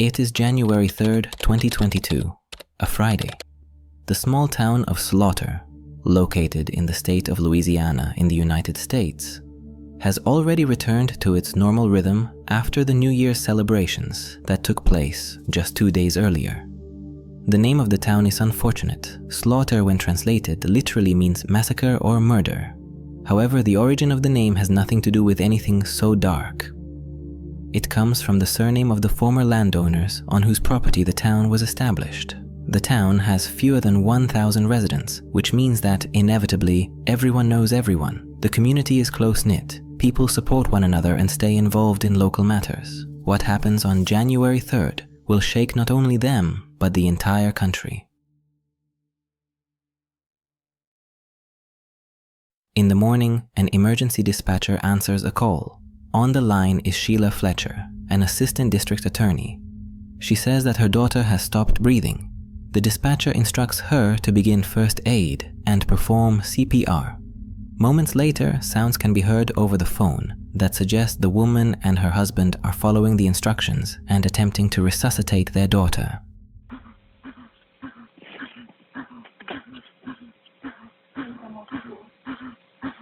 It is January 3rd, 2022, a Friday. The small town of Slaughter, located in the state of Louisiana in the United States, has already returned to its normal rhythm after the New Year's celebrations that took place just 2 days earlier. The name of the town is unfortunate. Slaughter, when translated, literally means massacre or murder. However, the origin of the name has nothing to do with anything so dark. It comes from the surname of the former landowners on whose property the town was established. The town has fewer than 1,000 residents, which means that, inevitably, everyone knows everyone. The community is close-knit. People support one another and stay involved in local matters. What happens on January 3rd will shake not only them, but the entire country. In the morning, an emergency dispatcher answers a call. On the line is Lacey Fletcher, an assistant district attorney. She says that her daughter has stopped breathing. The dispatcher instructs her to begin first aid and perform CPR. Moments later, sounds can be heard over the phone that suggest the woman and her husband are following the instructions and attempting to resuscitate their daughter.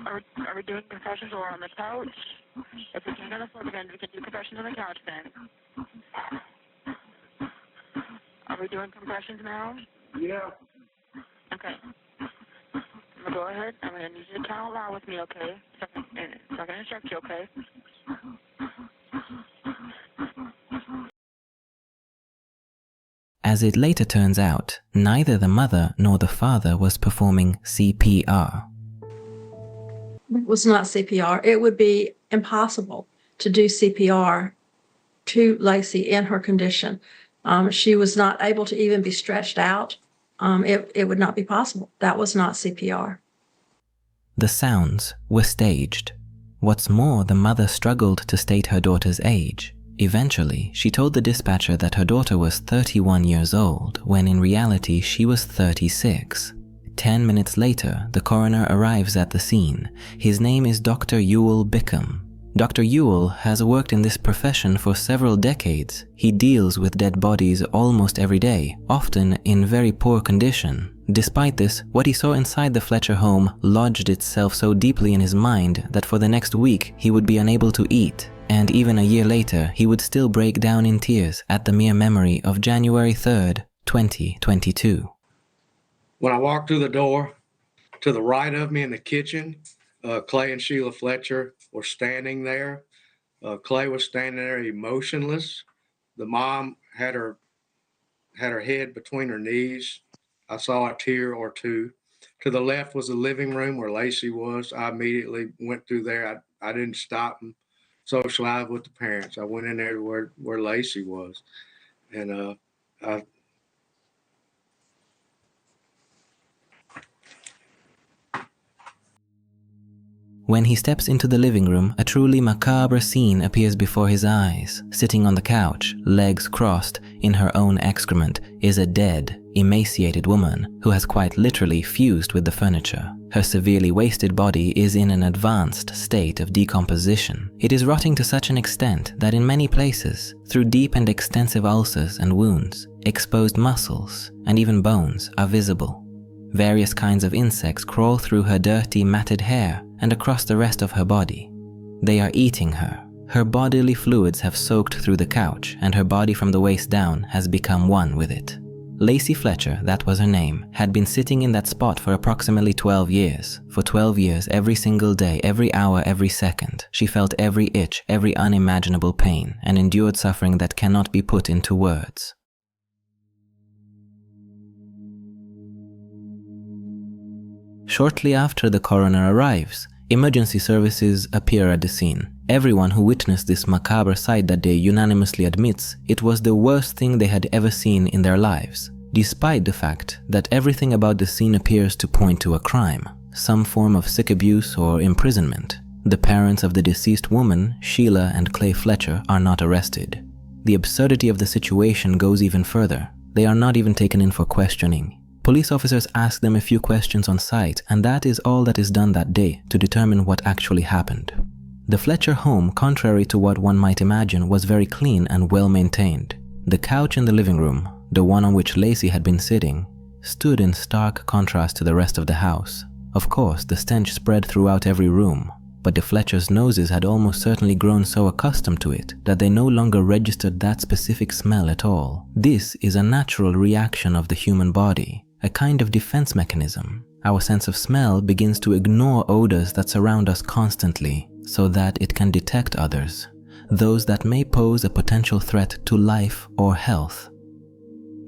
Are we doing compressions or on the couch? If we can't afford it, we can do compressions on the couch then. Are we doing compressions now? Yeah. Okay. I'm gonna go ahead. I'm gonna need you to count aloud with me, okay? So I can instruct you, okay? As it later turns out, neither the mother nor the father was performing CPR. It was not CPR. It would be impossible to do CPR to Lacey in her condition. She was not able to even be stretched out. It would not be possible. That was not CPR. The sounds were staged. What's more, the mother struggled to state her daughter's age. Eventually, she told the dispatcher that her daughter was 31 years old, when in reality she was 36. 10 minutes later, the coroner arrives at the scene. His name is Dr. Ewell Bickham. Dr. Ewell has worked in this profession for several decades. He deals with dead bodies almost every day, often in very poor condition. Despite this, what he saw inside the Fletcher home lodged itself so deeply in his mind that for the next week he would be unable to eat. And even a year later, he would still break down in tears at the mere memory of January 3rd, 2022. When I walked through the door, to the right of me in the kitchen, Clay and Lacey Fletcher were standing there. Clay was standing there emotionless. The mom had her head between her knees. I saw a tear or two. To the left was the living room where Lacey was. I immediately went through there. I didn't stop and socialize with the parents. I went in there to where Lacey was. And When he steps into the living room, a truly macabre scene appears before his eyes. Sitting on the couch, legs crossed, in her own excrement, is a dead, emaciated woman who has quite literally fused with the furniture. Her severely wasted body is in an advanced state of decomposition. It is rotting to such an extent that in many places, through deep and extensive ulcers and wounds, exposed muscles and even bones are visible. Various kinds of insects crawl through her dirty, matted hair and across the rest of her body. They are eating her. Her bodily fluids have soaked through the couch, and her body from the waist down has become one with it. Lacey Fletcher, that was her name, had been sitting in that spot for approximately 12 years. For 12 years, every single day, every hour, every second, she felt every itch, every unimaginable pain, and endured suffering that cannot be put into words. Shortly after the coroner arrives, emergency services appear at the scene. Everyone who witnessed this macabre sight that day unanimously admits it was the worst thing they had ever seen in their lives, despite the fact that everything about the scene appears to point to a crime, some form of sick abuse or imprisonment. The parents of the deceased woman, Sheila and Clay Fletcher, are not arrested. The absurdity of the situation goes even further. They are not even taken in for questioning. Police officers ask them a few questions on site, and that is all that is done that day to determine what actually happened. The Fletcher home, contrary to what one might imagine, was very clean and well maintained. The couch in the living room, the one on which Lacey had been sitting, stood in stark contrast to the rest of the house. Of course, the stench spread throughout every room, but the Fletchers' noses had almost certainly grown so accustomed to it that they no longer registered that specific smell at all. This is a natural reaction of the human body, a kind of defense mechanism. Our sense of smell begins to ignore odors that surround us constantly so that it can detect others, those that may pose a potential threat to life or health.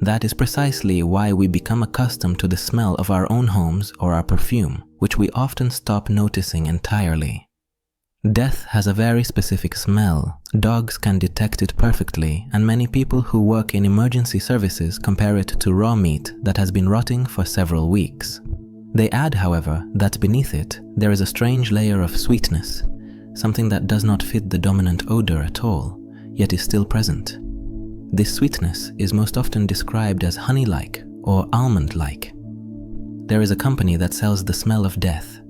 That is precisely why we become accustomed to the smell of our own homes or our perfume, which we often stop noticing entirely. Death has a very specific smell. Dogs can detect it perfectly, and many people who work in emergency services compare it to raw meat that has been rotting for several weeks. They add, however, that beneath it there is a strange layer of sweetness, something that does not fit the dominant odor at all, yet is still present. This sweetness is most often described as honey-like or almond-like. There is a company that sells the smell of death.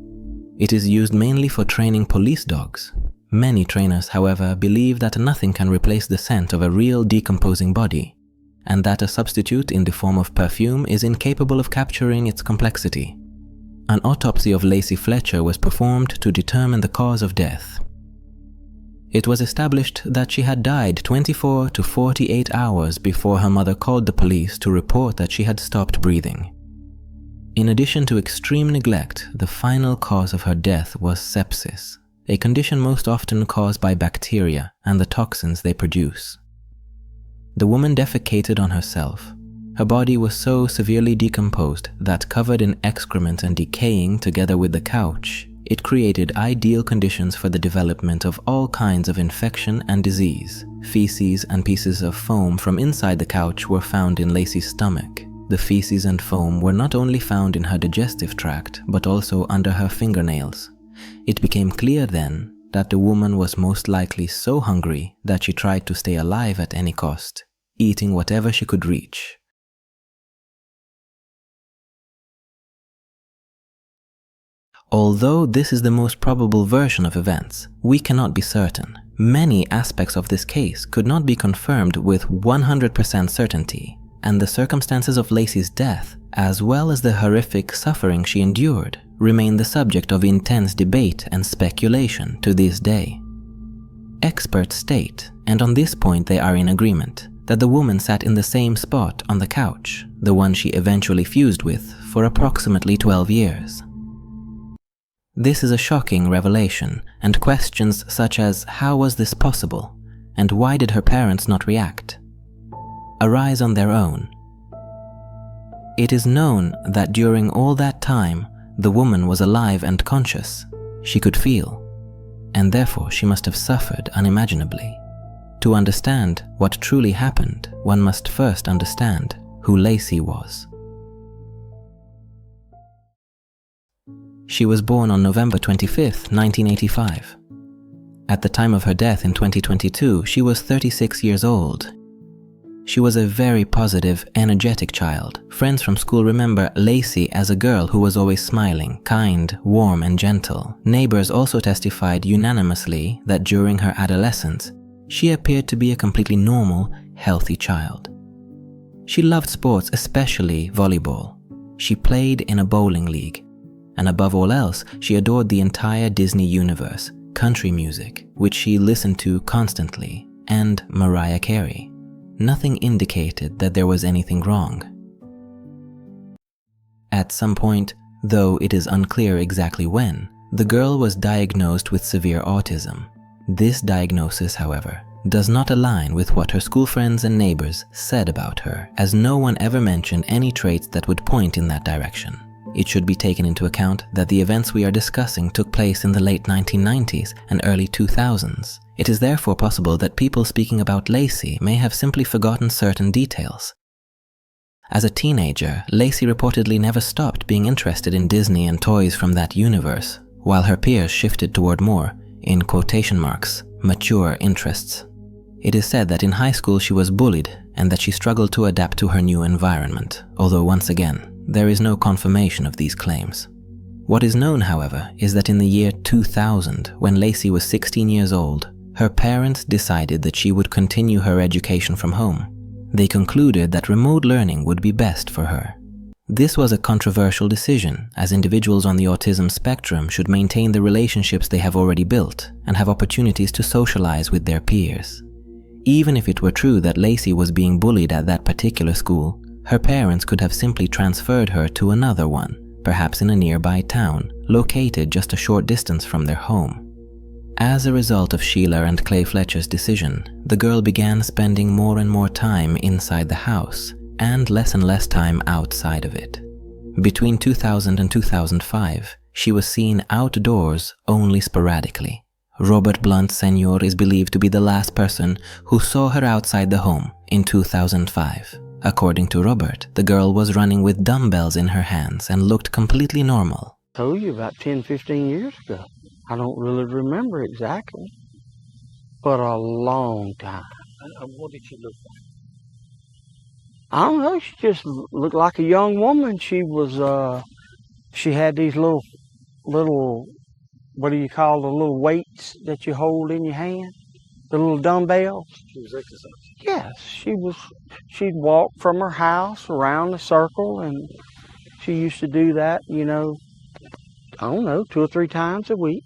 It is used mainly for training police dogs. Many trainers, however, believe that nothing can replace the scent of a real decomposing body, and that a substitute in the form of perfume is incapable of capturing its complexity. An autopsy of Lacey Fletcher was performed to determine the cause of death. It was established that she had died 24 to 48 hours before her mother called the police to report that she had stopped breathing. In addition to extreme neglect, the final cause of her death was sepsis, a condition most often caused by bacteria and the toxins they produce. The woman defecated on herself. Her body was so severely decomposed that, covered in excrement and decaying together with the couch, it created ideal conditions for the development of all kinds of infection and disease. Feces and pieces of foam from inside the couch were found in Lacey's stomach. The feces and foam were not only found in her digestive tract, but also under her fingernails. It became clear then that the woman was most likely so hungry that she tried to stay alive at any cost, eating whatever she could reach. Although this is the most probable version of events, we cannot be certain. Many aspects of this case could not be confirmed with 100% certainty, and the circumstances of Lacey's death, as well as the horrific suffering she endured, remain the subject of intense debate and speculation to this day. Experts state, and on this point they are in agreement, that the woman sat in the same spot on the couch, the one she eventually fused with, for approximately 12 years. This is a shocking revelation, and questions such as how was this possible, and why did her parents not react, arise on their own. It is known that during all that time, the woman was alive and conscious. She could feel, and therefore she must have suffered unimaginably. To understand what truly happened, one must first understand who Lacey was. She was born on November 25, 1985. At the time of her death in 2022, she was 36 years old. She was a very positive, energetic child. Friends from school remember Lacey as a girl who was always smiling, kind, warm, and gentle. Neighbors also testified unanimously that during her adolescence, she appeared to be a completely normal, healthy child. She loved sports, especially volleyball. She played in a bowling league. And above all else, she adored the entire Disney universe, country music, which she listened to constantly, and Mariah Carey. Nothing indicated that there was anything wrong. At some point, though it is unclear exactly when, the girl was diagnosed with severe autism. This diagnosis, however, does not align with what her school friends and neighbors said about her, as no one ever mentioned any traits that would point in that direction. It should be taken into account that the events we are discussing took place in the late 1990s and early 2000s. It is therefore possible that people speaking about Lacey may have simply forgotten certain details. As a teenager, Lacey reportedly never stopped being interested in Disney and toys from that universe, while her peers shifted toward more, in quotation marks, mature interests. It is said that in high school she was bullied and that she struggled to adapt to her new environment, although once again, there is no confirmation of these claims. What is known, however, is that in the year 2000, when Lacey was 16 years old, her parents decided that she would continue her education from home. They concluded that remote learning would be best for her. This was a controversial decision, as individuals on the autism spectrum should maintain the relationships they have already built and have opportunities to socialize with their peers. Even if it were true that Lacey was being bullied at that particular school, her parents could have simply transferred her to another one, perhaps in a nearby town, located just a short distance from their home. As a result of Sheila and Clay Fletcher's decision, the girl began spending more and more time inside the house and less time outside of it. Between 2000 and 2005, she was seen outdoors only sporadically. Robert Blunt Sr. is believed to be the last person who saw her outside the home in 2005. According to Robert, the girl was running with dumbbells in her hands and looked completely normal. I told you about 10, 15 years ago. I don't really remember exactly, but a long time. And what did she look like? I don't know, she just looked like a young woman. She had these little, what do you call the little weights that you hold in your hand? The little dumbbells? She was exercising? Yes, she'd walk from her house around the circle, and she used to do that, I don't know, 2 or 3 times a week.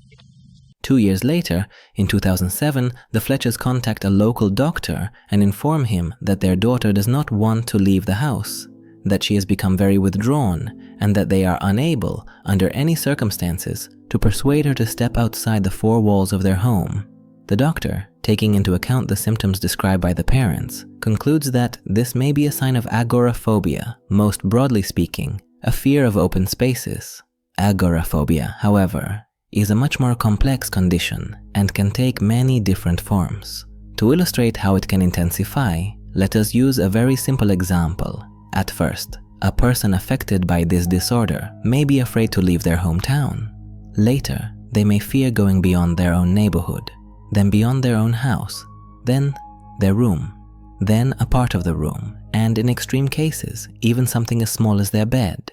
2 years later, in 2007, the Fletchers contact a local doctor and inform him that their daughter does not want to leave the house, that she has become very withdrawn, and that they are unable, under any circumstances, to persuade her to step outside the 4 walls of their home. The doctor, taking into account the symptoms described by the parents, concludes that this may be a sign of agoraphobia, most broadly speaking, a fear of open spaces. Agoraphobia, however, is a much more complex condition and can take many different forms. To illustrate how it can intensify, let us use a very simple example. At first, a person affected by this disorder may be afraid to leave their hometown. Later, they may fear going beyond their own neighborhood, then beyond their own house, then their room, then a part of the room, and in extreme cases, even something as small as their bed.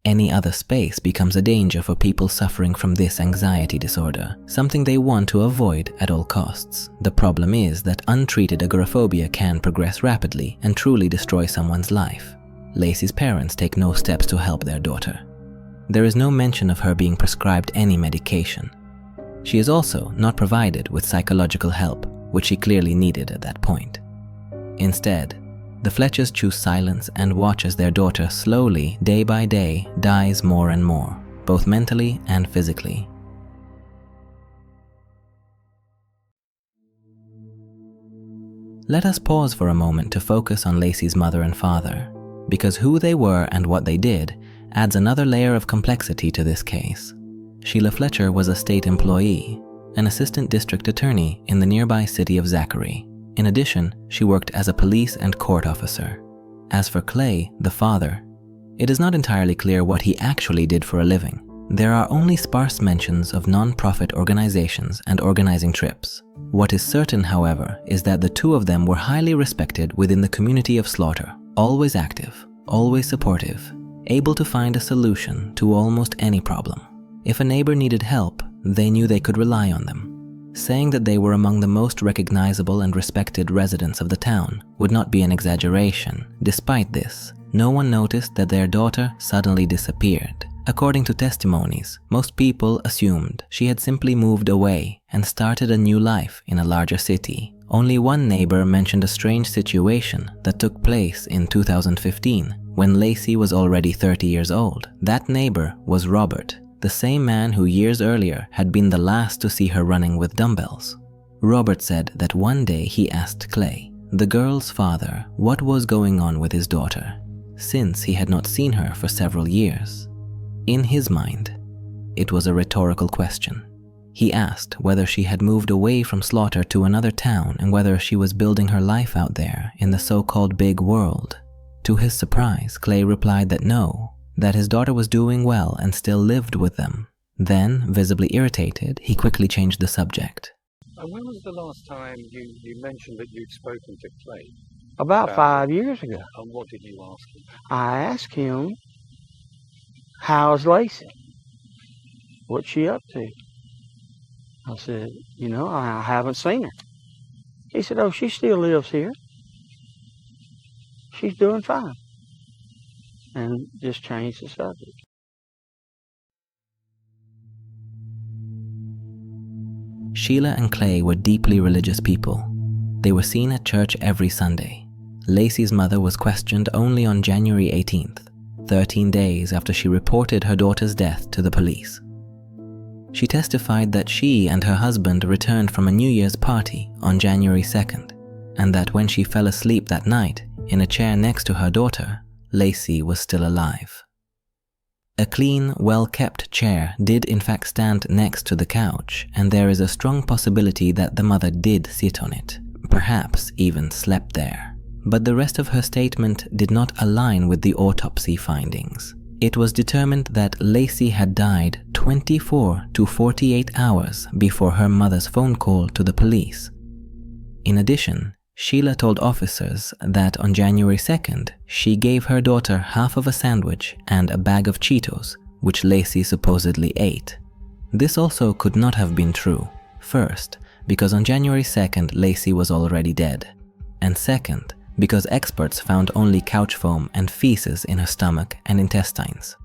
Any other space becomes a danger for people suffering from this anxiety disorder, something they want to avoid at all costs. The problem is that untreated agoraphobia can progress rapidly and truly destroy someone's life. Lacey's parents take no steps to help their daughter. There is no mention of her being prescribed any medication. She is also not provided with psychological help, which she clearly needed at that point. Instead, the Fletchers choose silence and watch as their daughter slowly, day by day, dies more and more, both mentally and physically. Let us pause for a moment to focus on Lacey's mother and father, because who they were and what they did adds another layer of complexity to this case. Sheila Fletcher was a state employee, an assistant district attorney in the nearby city of Zachary. In addition, she worked as a police and court officer. As for Clay, the father, it is not entirely clear what he actually did for a living. There are only sparse mentions of non-profit organizations and organizing trips. What is certain, however, is that the two of them were highly respected within the community of Slaughter, always active, always supportive, able to find a solution to almost any problem. If a neighbor needed help, they knew they could rely on them. Saying that they were among the most recognizable and respected residents of the town would not be an exaggeration. Despite this, no one noticed that their daughter suddenly disappeared. According to testimonies, most people assumed she had simply moved away and started a new life in a larger city. Only one neighbor mentioned a strange situation that took place in 2015 when Lacey was already 30 years old. That neighbor was Robert, the same man who years earlier had been the last to see her running with dumbbells. Robert said that one day he asked Clay, the girl's father, what was going on with his daughter, since he had not seen her for several years. In his mind, it was a rhetorical question. He asked whether she had moved away from Slaughter to another town and whether she was building her life out there in the so-called big world. To his surprise, Clay replied that no, that his daughter was doing well and still lived with them. Then, visibly irritated, he quickly changed the subject. And when was the last time you mentioned that you'd spoken to Clay? About 5 years ago. And what did you ask him? I asked him, how's Lacey? What's she up to? I said, I haven't seen her. He said, oh, she still lives here. she's doing fine. And just change the subject. Sheila and Clay were deeply religious people. They were seen at church every Sunday. Lacey's mother was questioned only on January 18th, 13 days after she reported her daughter's death to the police. She testified that she and her husband returned from a New Year's party on January 2nd, and that when she fell asleep that night in a chair next to her daughter, Lacey was still alive. A clean, well-kept chair did in fact stand next to the couch, and there is a strong possibility that the mother did sit on it, perhaps even slept there. But the rest of her statement did not align with the autopsy findings. It was determined that Lacey had died 24 to 48 hours before her mother's phone call to the police. In addition, Sheila told officers that on January 2nd, she gave her daughter half of a sandwich and a bag of Cheetos, which Lacey supposedly ate. This also could not have been true. First, because on January 2nd, Lacey was already dead. And second, because experts found only couch foam and feces in her stomach and intestines.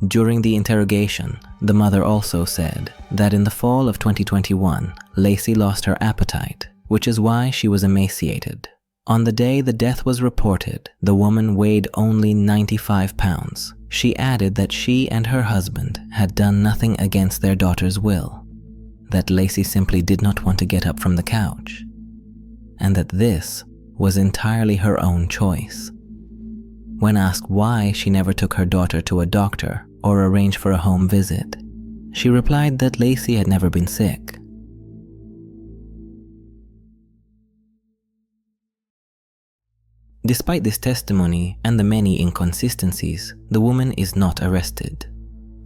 During the interrogation, the mother also said that in the fall of 2021, Lacey lost her appetite, which is why she was emaciated. On the day the death was reported, the woman weighed only 95 pounds. She added that she and her husband had done nothing against their daughter's will, that Lacey simply did not want to get up from the couch, and that this was entirely her own choice. When asked why she never took her daughter to a doctor or arranged for a home visit, she replied that Lacey had never been sick. Despite this testimony and the many inconsistencies, the woman is not arrested.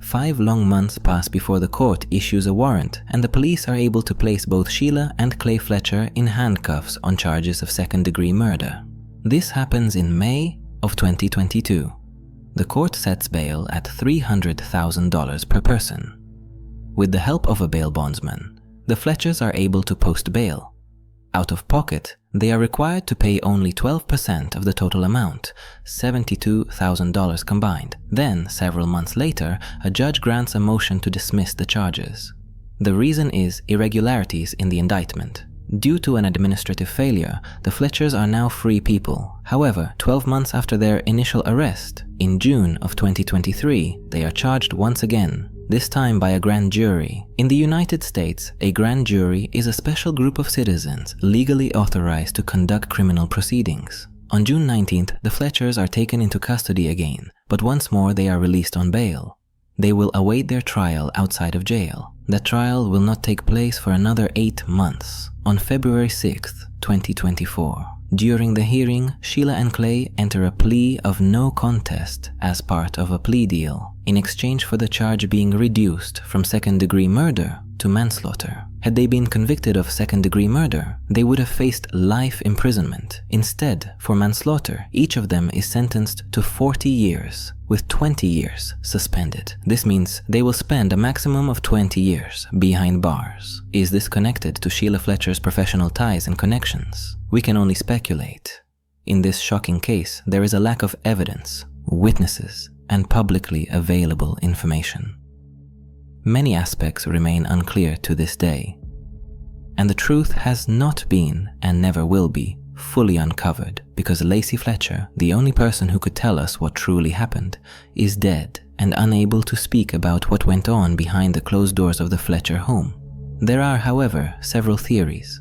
5 long months pass before the court issues a warrant, and the police are able to place both Sheila and Clay Fletcher in handcuffs on charges of second-degree murder. This happens in May of 2022. The court sets bail at $300,000 per person. With the help of a bail bondsman, the Fletchers are able to post bail. Out of pocket, they are required to pay only 12% of the total amount, $72,000 combined. Then, several months later, a judge grants a motion to dismiss the charges. The reason is irregularities in the indictment. Due to an administrative failure, the Fletchers are now free people. However, 12 months after their initial arrest, in June of 2023, they are charged once again, this time by a grand jury. In the United States, a grand jury is a special group of citizens legally authorized to conduct criminal proceedings. On June 19th, the Fletchers are taken into custody again, but once more they are released on bail. They will await their trial outside of jail. That trial will not take place for another 8 months, on February 6th, 2024. During the hearing, Sheila and Clay enter a plea of no contest as part of a plea deal, in exchange for the charge being reduced from second-degree murder to manslaughter. Had they been convicted of second-degree murder, they would have faced life imprisonment. Instead, for manslaughter, each of them is sentenced to 40 years, with 20 years suspended. This means they will spend a maximum of 20 years behind bars. Is this connected to Sheila Fletcher's professional ties and connections? We can only speculate. In this shocking case, there is a lack of evidence, witnesses, and publicly available information. Many aspects remain unclear to this day, and the truth has not been and never will be fully uncovered because Lacey Fletcher, the only person who could tell us what truly happened, is dead and unable to speak about what went on behind the closed doors of the Fletcher home. There are, however, several theories.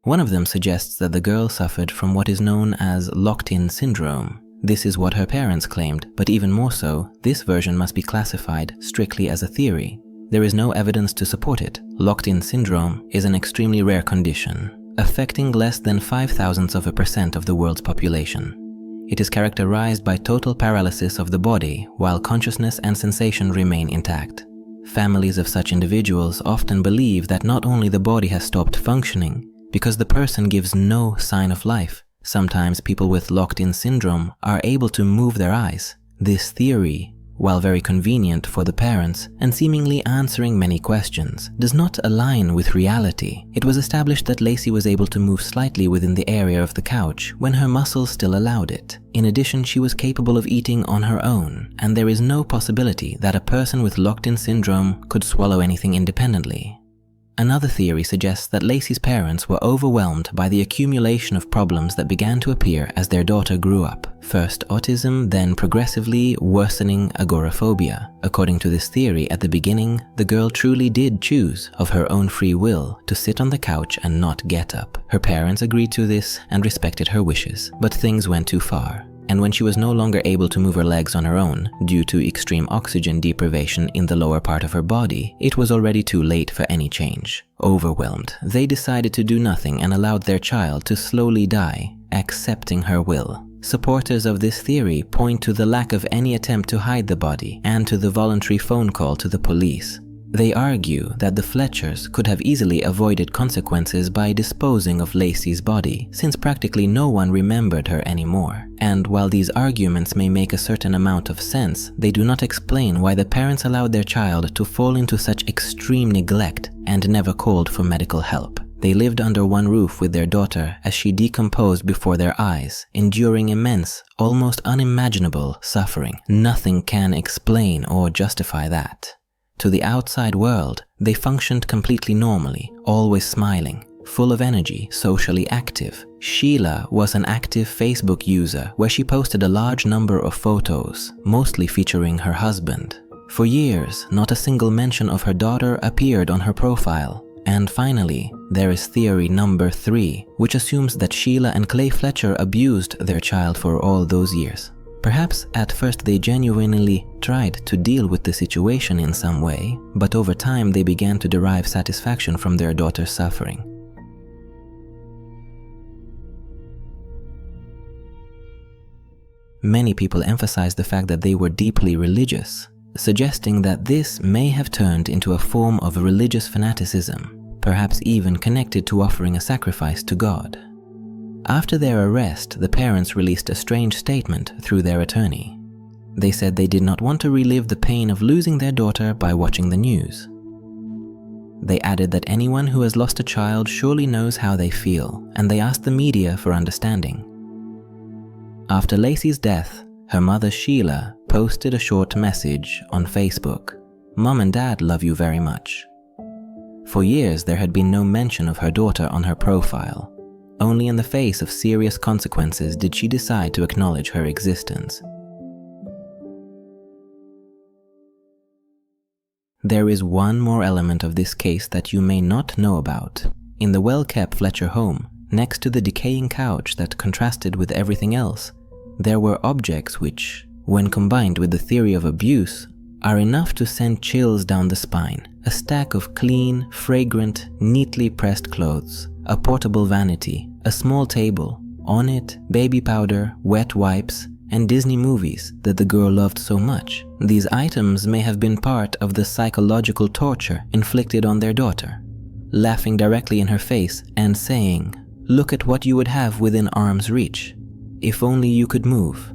One of them suggests that the girl suffered from what is known as locked-in syndrome. This is what her parents claimed, but even more so, this version must be classified strictly as a theory. There is no evidence to support it. Locked-in syndrome is an extremely rare condition, affecting less than 0.005% of the world's population. It is characterized by total paralysis of the body, while consciousness and sensation remain intact. Families of such individuals often believe that not only the body has stopped functioning, because the person gives no sign of life. Sometimes people with locked-in syndrome are able to move their eyes. This theory while very convenient for the parents and seemingly answering many questions, does not align with reality. It was established that Lacey was able to move slightly within the area of the couch when her muscles still allowed it. In addition, she was capable of eating on her own, and there is no possibility that a person with locked-in syndrome could swallow anything independently. Another theory suggests that Lacey's parents were overwhelmed by the accumulation of problems that began to appear as their daughter grew up. First autism, then progressively worsening agoraphobia. According to this theory, at the beginning, the girl truly did choose, of her own free will, to sit on the couch and not get up. Her parents agreed to this and respected her wishes, but things went too far. And when she was no longer able to move her legs on her own due to extreme oxygen deprivation in the lower part of her body, it was already too late for any change. Overwhelmed, they decided to do nothing and allowed their child to slowly die, accepting her will. Supporters of this theory point to the lack of any attempt to hide the body and to the voluntary phone call to the police. They argue that the Fletchers could have easily avoided consequences by disposing of Lacey's body, since practically no one remembered her anymore. And while these arguments may make a certain amount of sense, they do not explain why the parents allowed their child to fall into such extreme neglect and never called for medical help. They lived under one roof with their daughter as she decomposed before their eyes, enduring immense, almost unimaginable suffering. Nothing can explain or justify that. To the outside world, they functioned completely normally, always smiling, full of energy, socially active. Sheila was an active Facebook user where she posted a large number of photos, mostly featuring her husband. For years, not a single mention of her daughter appeared on her profile. And finally, there is theory number 3, which assumes that Sheila and Clay Fletcher abused their child for all those years. Perhaps at first they genuinely tried to deal with the situation in some way, but over time they began to derive satisfaction from their daughter's suffering. Many people emphasize the fact that they were deeply religious, suggesting that this may have turned into a form of religious fanaticism, perhaps even connected to offering a sacrifice to God. After their arrest, the parents released a strange statement through their attorney. They said they did not want to relive the pain of losing their daughter by watching the news. They added that anyone who has lost a child surely knows how they feel, and they asked the media for understanding. After Lacey's death, her mother Sheila posted a short message on Facebook. "Mom and Dad love you very much." For years, there had been no mention of her daughter on her profile. Only in the face of serious consequences did she decide to acknowledge her existence. There is one more element of this case that you may not know about. In the well-kept Fletcher home, next to the decaying couch that contrasted with everything else, there were objects which, when combined with the theory of abuse, are enough to send chills down the spine. A stack of clean, fragrant, neatly pressed clothes, a portable vanity, a small table, on it baby powder, wet wipes, and Disney movies that the girl loved so much. These items may have been part of the psychological torture inflicted on their daughter. Laughing directly in her face and saying, "Look at what you would have within arm's reach. If only you could move."